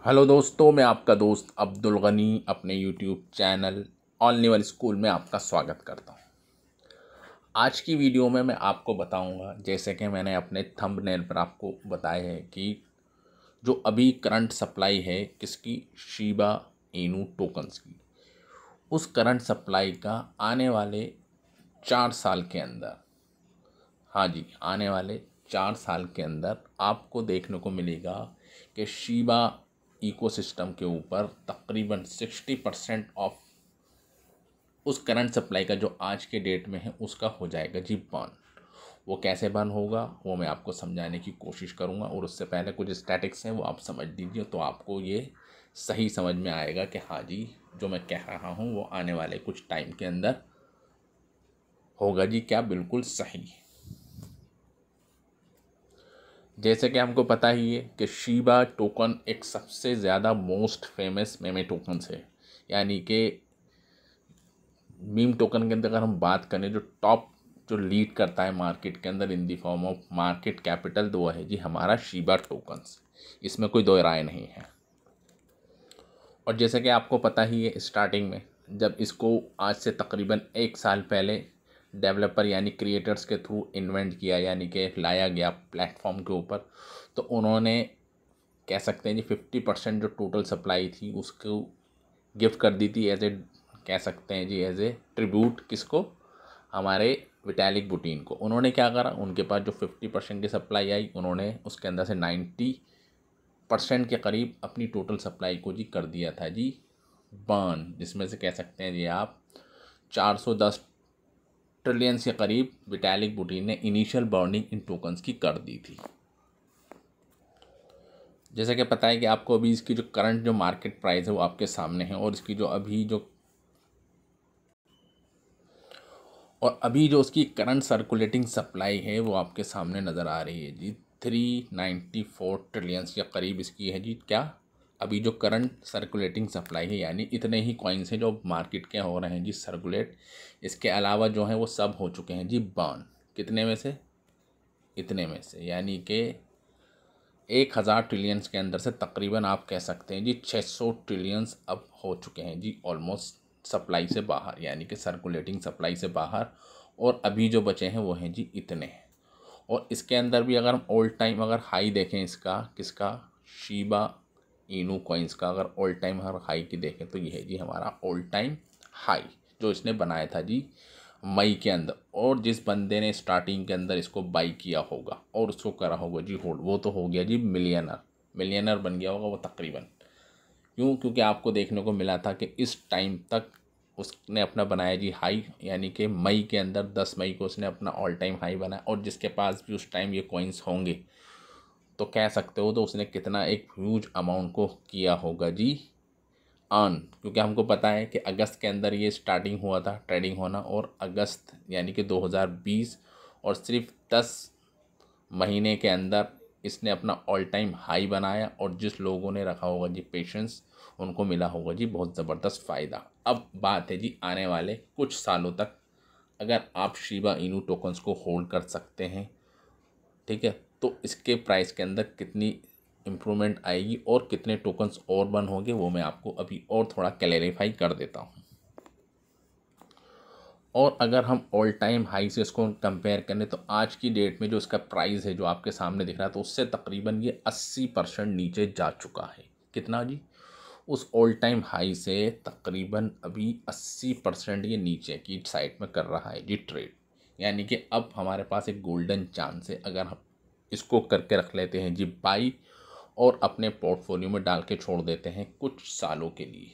Hello दोस्तों, मैं आपका दोस्त अब्दुल गनी अपने YouTube channel all level school में आपका स्वागत करता हूं। आज की वीडियो में मैं आपको बताऊंगा, जैसे कि मैंने अपने थंबनेल पर आपको बताया है कि जो अभी करंट सप्लाई है किसकी, शिबा इनू टोकन्स की, उस करंट सप्लाई का आने वाले 4 साल के अंदर, हाँ जी, आने वाले 4 साल के अंदर आपको देखने को मिलेगा कि शिबा इकोसिस्टम के ऊपर तकरीबन 60% ऑफ उस करंट सप्लाई का जो आज के डेट में है उसका हो जाएगा जी बर्न। वो कैसे बर्न होगा वो मैं आपको समझाने की कोशिश करूँगा, और उससे पहले कुछ स्टैटिक्स हैं वो आप समझ लीजिए, तो आपको ये सही समझ में आएगा कि हाँ जी, जो मैं कह रहा हूँ वो आने वाले कुछ टाइम के अंदर होगा जी क्या, बिल्कुल सही। जैसे कि हमको पता ही है कि शिबा टोकन एक सबसे ज़्यादा मोस्ट फेमस मेमे टोकन्स है, यानी कि मीम टोकन के अंदर अगर हम बात करें, जो टॉप जो लीड करता है मार्केट के अंदर in the form of market capital, तो वो है जी हमारा शिबा टोकन्स। इसमें कोई दो राय नहीं है। और जैसे कि आपको पता ही है, स्टार्टिंग में जब इसको आज से तकरीबन 1 साल पहले डेवलपर यानी क्रिएटर्स के थ्रू इन्वेंट किया, यानी कि लाया गया प्लेटफॉर्म के ऊपर, तो उन्होंने कह सकते हैं जी 50% जो टोटल सप्लाई थी उसको गिफ्ट कर दी थी एज ए, कह सकते हैं जी एज ए ट्रिब्यूट, किसको, हमारे विटालिक बुटीन को। उन्होंने क्या करा, उनके पास जो 50% की सप्लाई आई, उन्होंने उसके अंदर से 90% के करीब अपनी टोटल सप्लाई को जी कर दिया था जी बर्न, जिसमें से कह सकते हैं जी आप 410 ट्रिलियन के करीब विटालिक बुटीन ने इनिशियल बर्निंग इन टोकन्स की कर दी थी। जैसे कि पता है कि आपको अभी इसकी जो करंट जो मार्केट प्राइस है वो आपके सामने है, और इसकी जो अभी जो उसकी करंट सर्कुलेटिंग सप्लाई है वो आपके सामने नज़र आ रही है जी 394 ट्रिलियंस के करीब इसकी है जी क्या, अभी जो करंट सर्कुलेटिंग सप्लाई है, यानी इतने ही कॉइन्स हैं जो मार्केट के हो रहे हैं जी सर्कुलेट। इसके अलावा जो है वो सब हो चुके हैं जी बर्न। कितने में से, इतने में से, यानी कि 1000 ट्रिलियंस के अंदर से तकरीबन आप कह सकते हैं जी 600 ट्रिलियंस अब हो चुके हैं जी ऑलमोस्ट सप्लाई से बाहर, यानी कि सर्कुलेटिंग सप्लाई से बाहर। और अभी जो बचे हैं वो हैं जी इतने। और इसके अंदर भी अगर हम ऑल टाइम अगर हाई देखें इसका, किसका, शिबा इनू कॉइन्स का अगर ऑल टाइम हर हाई की देखें तो ये है जी हमारा ऑल टाइम हाई, जो इसने बनाया था जी मई के अंदर। और जिस बंदे ने स्टार्टिंग के अंदर इसको बाई किया होगा और उसको करा होगा जी होल्ड, वो तो हो गया जी मिलियनर, मिलियनर बन गया होगा वो तकरीबन। क्यों? क्योंकि आपको देखने को मिला था कि इस टाइम तक उसने अपना बनाया जी हाई, यानी कि मई के अंदर 10 मई को उसने अपना ऑल टाइम हाई बनाया। और जिसके पास भी उस टाइम ये कॉइन्स होंगे तो कह सकते हो तो उसने कितना एक ह्यूज अमाउंट को किया होगा जी अर्न। क्योंकि हमको पता है कि अगस्त के अंदर ये स्टार्टिंग हुआ था ट्रेडिंग होना, और अगस्त यानी कि 2020, और सिर्फ 10 महीने के अंदर इसने अपना ऑल टाइम हाई बनाया। और जिस लोगों ने रखा होगा जी पेशेंस, उनको मिला होगा जी बहुत ज़बरदस्त फ़ायदा। अब बात है जी आने वाले कुछ सालों तक, अगर आप शिबा इनू टोकन्स को होल्ड कर सकते हैं, ठीक है, तो इसके प्राइस के अंदर कितनी इम्प्रूवमेंट आएगी और कितने टोकन्स और बन होंगे वो मैं आपको अभी और थोड़ा क्लैरिफाई कर देता हूँ। और अगर हम ऑल टाइम हाई से इसको कंपेयर करें तो आज की डेट में जो इसका प्राइस है जो आपके सामने दिख रहा है, तो उससे तकरीबन ये 80% नीचे जा चुका है। कितना जी? उस ऑल टाइम हाई से तकरीबन अभी 80% ये नीचे की साइड में कर रहा है जी ट्रेड। यानी कि अब हमारे पास एक गोल्डन चांस है, अगर हम इसको करके रख लेते हैं जी बाई, और अपने पोर्टफोलियो में डाल के छोड़ देते हैं कुछ सालों के लिए।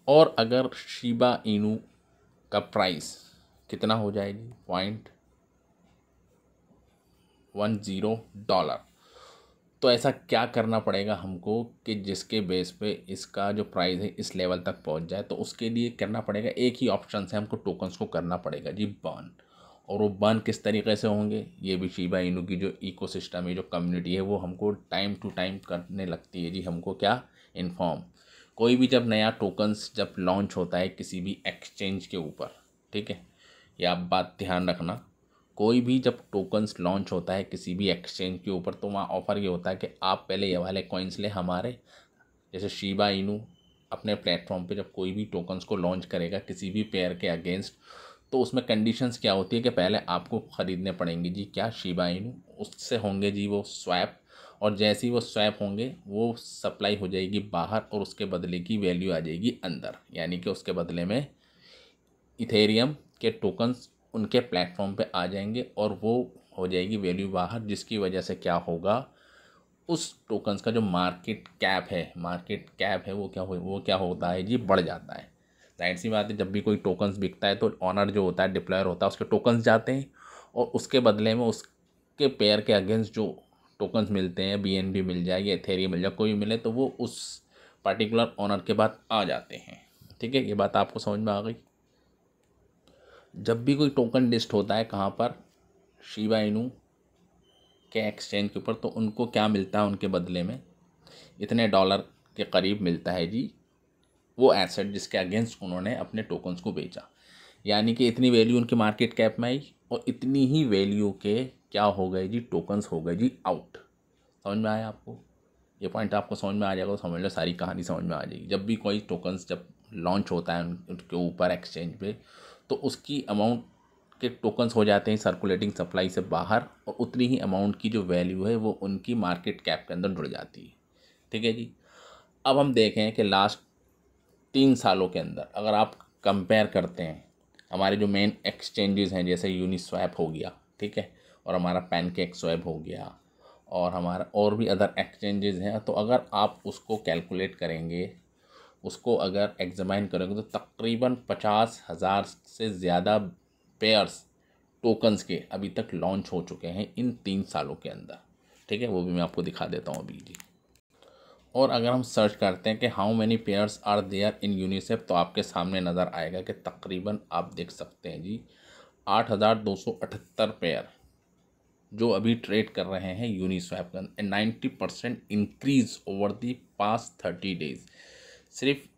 और अगर शिबा इनू का प्राइस कितना हो जाएगी, $0.10, तो ऐसा क्या करना पड़ेगा हमको कि जिसके बेस पे इसका जो प्राइस है इस लेवल तक पहुंच जाए। तो उसके लिए करना पड़ेगा, एक ही ऑप्शन से हमको टोकन्स को करना पड़ेगा जी बर्न। और वो बर्न किस तरीके से होंगे, ये भी शिबा इनू की जो इकोसिस्टम है, जो कम्युनिटी है, वो हमको टाइम टू टाइम करने लगती है जी हमको क्या, इन्फॉर्म। कोई भी जब नया टोकन्स जब लॉन्च होता है किसी भी एक्सचेंज के ऊपर, ठीक है, ये आप बात ध्यान रखना, कोई भी जब टोकन्स लॉन्च होता है किसी भी एक्सचेंज के ऊपर, तो वहाँ ऑफ़र ये होता है कि आप पहले ये वाले कॉइन्स ले हमारे, जैसे शिबा इनू अपने प्लेटफॉर्म पे जब कोई भी टोकन्स को लॉन्च करेगा किसी भी पेयर के अगेंस्ट, तो उसमें कंडीशंस क्या होती है कि पहले आपको ख़रीदने पड़ेंगे जी क्या, शिबा इनू, उससे होंगे जी वो स्वैप, और जैसे ही वो स्वैप होंगे वो सप्लाई हो जाएगी बाहर और उसके बदले की वैल्यू आ जाएगी अंदर, यानी कि उसके बदले में इथेरियम के टोकन्स उनके प्लेटफॉर्म पे आ जाएंगे और वो हो जाएगी वैल्यू बाहर, जिसकी वजह से क्या होगा, उस टोकन्स का जो मार्केट कैप है वो क्या होता है जी, बढ़ जाता है। जाहिर सी बात है, जब भी कोई टोकन्स बिकता है तो ऑनर जो होता है, डिप्लॉयर होता है, उसके टोकन्स जाते हैं और उसके बदले में उसके पेयर के अगेंस्ट जो टोकन्स मिलते हैं, BNB मिल जाए या एथेरियम मिल जाए, कोई मिले, तो वो उस पर्टिकुलर ऑनर के बाद आ जाते हैं। ठीक है, ये बात आपको समझ में आ गई। जब भी कोई टोकन लिस्ट होता है कहाँ पर, शिबा इनू के एक्सचेंज के ऊपर, तो उनको क्या मिलता है, उनके बदले में इतने डॉलर के करीब मिलता है जी वो एसेट जिसके अगेंस्ट उन्होंने अपने टोकन्स को बेचा, यानी कि इतनी वैल्यू उनकी मार्केट कैप में आई और इतनी ही वैल्यू के क्या हो गए जी, टोकन्स हो गए जी आउट। समझ में आया आपको? ये पॉइंट आपको समझ में आ जाएगा तो समझ लो सारी कहानी समझ में आ जाएगी। जब भी कोई टोकन्स जब लॉन्च होता है उनके ऊपर एक्सचेंज पे, तो उसकी अमाउंट के टोकन्स हो जाते हैं सर्कुलेटिंग सप्लाई से बाहर, और उतनी ही अमाउंट की जो वैल्यू है वो उनकी मार्केट कैप के अंदर जुड़ जाती है। ठीक है जी। अब हम देखें कि लास्ट 3 सालों के अंदर अगर आप कंपेयर करते हैं हमारे जो मेन एक्सचेंजेस हैं, जैसे यूनिस्वैप हो गया, ठीक है, और हमारा पैनकेक स्वैप हो गया, और हमारा और भी अदर एक्सचेंजेस हैं, तो अगर आप उसको कैलकुलेट करेंगे, उसको अगर एग्जामाइन करेंगे, तो तकरीबन 50,000 से ज़्यादा पेयर्स टोकन्स के अभी तक लॉन्च हो चुके हैं इन 3 सालों के अंदर। ठीक है, वो भी मैं आपको दिखा देता हूँ अभी जी। और अगर हम सर्च करते हैं कि how many pairs are there in UNICEF, तो आपके सामने नज़र आएगा कि तकरीबन आप देख सकते हैं जी 8,278 पेयर जो अभी ट्रेड कर रहे हैं यूनिस्वैप के अंदर, 90% increase over the past 30 days. सिर्फ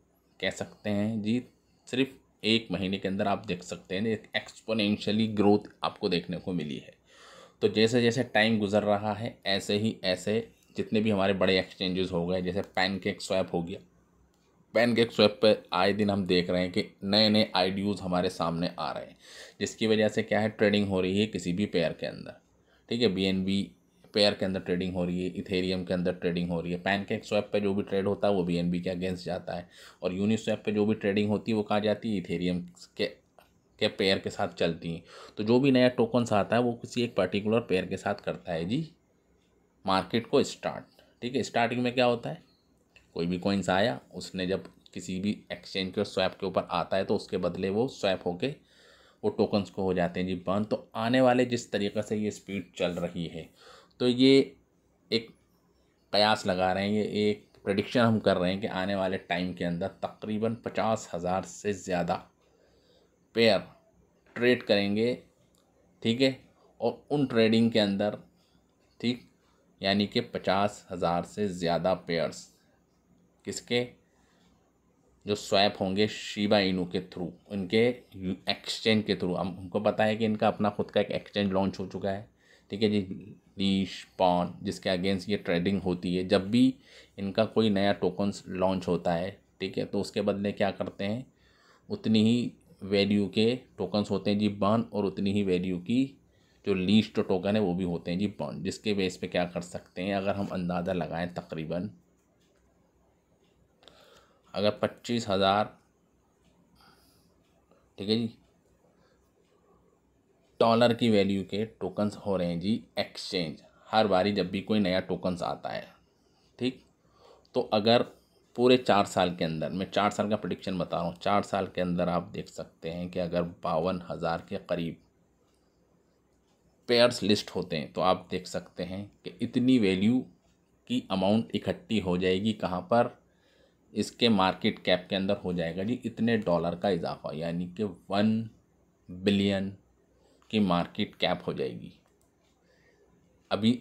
कह सकते हैं जी, सिर्फ एक महीने के अंदर आप देख सकते हैं एक एक्सपोनेंशियली ग्रोथ आपको देखने को मिली है। तो जैसे जैसे टाइम गुजर रहा है ऐसे जितने भी हमारे बड़े एक्सचेंजेस हो गए, जैसे पैनकेक स्वैप हो गया, पैनकेक स्वैप पे आए दिन हम देख रहे हैं कि नए नए आईडीयूज़ हमारे सामने आ रहे हैं, जिसकी वजह से क्या है, ट्रेडिंग हो रही है किसी भी पेयर के अंदर। ठीक है, BNB पेयर के अंदर ट्रेडिंग हो रही है, इथेरियम के अंदर ट्रेडिंग हो रही है। पैनकेक स्वैप पे जो भी ट्रेड होता है वो BNB के अगेंस्ट जाता है, और यूनिस्वैप पे जो भी ट्रेडिंग होती है वो कहाँ जाती है, इथेरियम के पेयर के साथ चलती हैं। तो जो भी नया टोकन्स आता है वो किसी एक पर्टिकुलर पेयर के साथ करता है जी मार्केट को स्टार्ट। ठीक है, स्टार्टिंग में क्या होता है, कोई भी कॉइन्स आया, उसने जब किसी भी एक्सचेंज के स्वैप के ऊपर आता है तो उसके बदले वो स्वैप होके वो टोकन्स को हो जाते हैं जी बर्न। तो आने वाले जिस तरीक़े से ये स्पीड चल रही है, तो ये एक कयास लगा रहे हैं, ये एक प्रेडिक्शन हम कर रहे हैं कि आने वाले टाइम के अंदर तकरीबन 50,000 से ज़्यादा पेयर ट्रेड करेंगे। ठीक है, और उन ट्रेडिंग के अंदर, ठीक, यानी कि 50,000 से ज़्यादा पेयर्स किसके, जो स्वैप होंगे शिबा इनू के थ्रू, इनके एक्सचेंज के थ्रू। हमको पता है कि इनका अपना खुद का एक एक्सचेंज लॉन्च हो चुका है। ठीक है जी, लीश पॉन, जिसके अगेंस्ट ये ट्रेडिंग होती है। जब भी इनका कोई नया टोकन्स लॉन्च होता है, ठीक है, तो उसके बदले क्या करते हैं, उतनी ही वैल्यू के टोकन्स होते हैं जी बर्न, और उतनी ही वैल्यू की जो लीस्ट टोकन है वो भी होते हैं जी बर्न, जिसके बेस पे क्या कर सकते हैं, अगर हम अंदाज़ा लगाएं, तकरीबन अगर 25,000, ठीक है जी, डॉलर की वैल्यू के टोकन्स हो रहे हैं जी एक्सचेंज हर बारी जब भी कोई नया टोकन्स आता है। ठीक, तो अगर पूरे 4 साल के अंदर, मैं 4 साल का प्रेडिक्शन बता रहा हूँ, 4 साल के अंदर आप देख सकते हैं कि अगर 52,000 के करीब पेयर्स लिस्ट होते हैं, तो आप देख सकते हैं कि इतनी वैल्यू की अमाउंट इकट्ठी हो जाएगी कहाँ पर, इसके मार्केट कैप के अंदर हो जाएगा जी इतने डॉलर का इजाफा, यानी कि 1 बिलियन की मार्केट कैप हो जाएगी अभी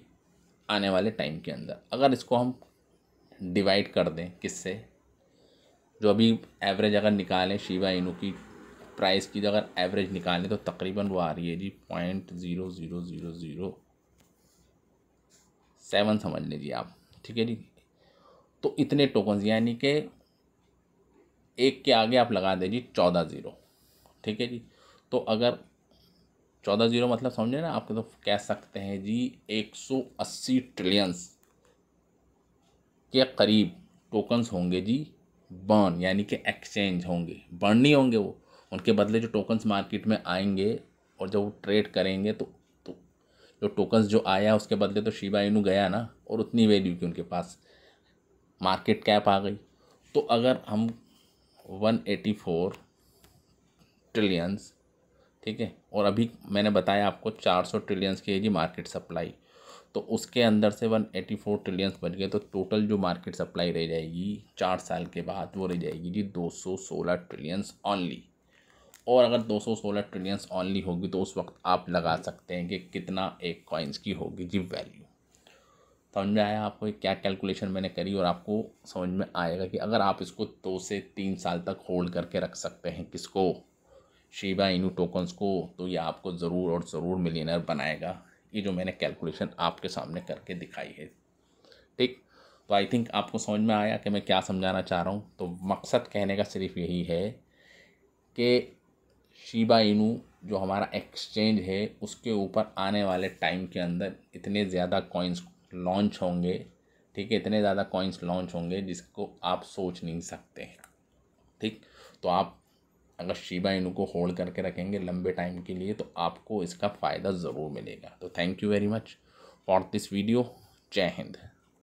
आने वाले टाइम के अंदर। अगर इसको हम डिवाइड कर दें किससे, जो अभी एवरेज अगर निकालें शिबा इनू की प्राइस की अगर एवरेज निकालें तो तकरीबन वो आ रही है जी 0.00007 समझ लीजिए आप, ठीक है जी। तो इतने टोकन्स यानी कि एक के आगे आप लगा दीजिए 14 ज़ीरो, ठीक है जी। तो अगर 14 ज़ीरो मतलब समझे ना आपके, तो कह सकते हैं जी 180 ट्रिलियंस के करीब टोकन्स होंगे जी बर्न, यानी कि एक्सचेंज होंगे, बर्न नहीं होंगे वो, उनके बदले जो टोकन्स मार्केट में आएंगे और जब वो ट्रेड करेंगे तो जो टोकन्स जो आया उसके बदले तो शिबा इनू गया ना, और उतनी वैल्यू की उनके पास मार्केट कैप आ गई। तो अगर हम 184 ट्रिलियंस, ठीक है, और अभी मैंने बताया आपको 400 ट्रिलियंस की है जी मार्केट सप्लाई, तो उसके अंदर से 184 ट्रिलियंस बच गए, तो टोटल जो मार्केट सप्लाई रह जाएगी 4 साल के बाद वो रह जाएगी जी 216 ट्रिलियंस ऑनली। और अगर 216 ट्रिलियंस ऑनली होगी तो उस वक्त आप लगा सकते हैं कि कितना एक कॉइन्स की होगी जी वैल्यू। समझ में आया आपको क्या कैलकुलेशन मैंने करी, और आपको समझ में आएगा कि अगर आप इसको 2 से 3 साल तक होल्ड करके रख सकते हैं किसको, शिबा इनू टोकन्स को, तो ये आपको ज़रूर और ज़रूर मिलियनर बनाएगा। ये जो मैंने कैलकुलेशन आपके सामने करके दिखाई है, ठीक। तो आई थिंक आपको समझ में आया कि मैं क्या समझाना चाह रहा हूँ। तो मकसद कहने का सिर्फ यही है कि शिबा इनू जो हमारा एक्सचेंज है उसके ऊपर आने वाले टाइम के अंदर इतने ज़्यादा कॉइन्स लॉन्च होंगे, ठीक है, इतने ज़्यादा कॉइन्स लॉन्च होंगे जिसको आप सोच नहीं सकते हैं, ठीक। तो आप अगर शिबा इनू को होल्ड करके रखेंगे लंबे टाइम के लिए तो आपको इसका फ़ायदा ज़रूर मिलेगा। तो thank you very much for this video. जय हिंद।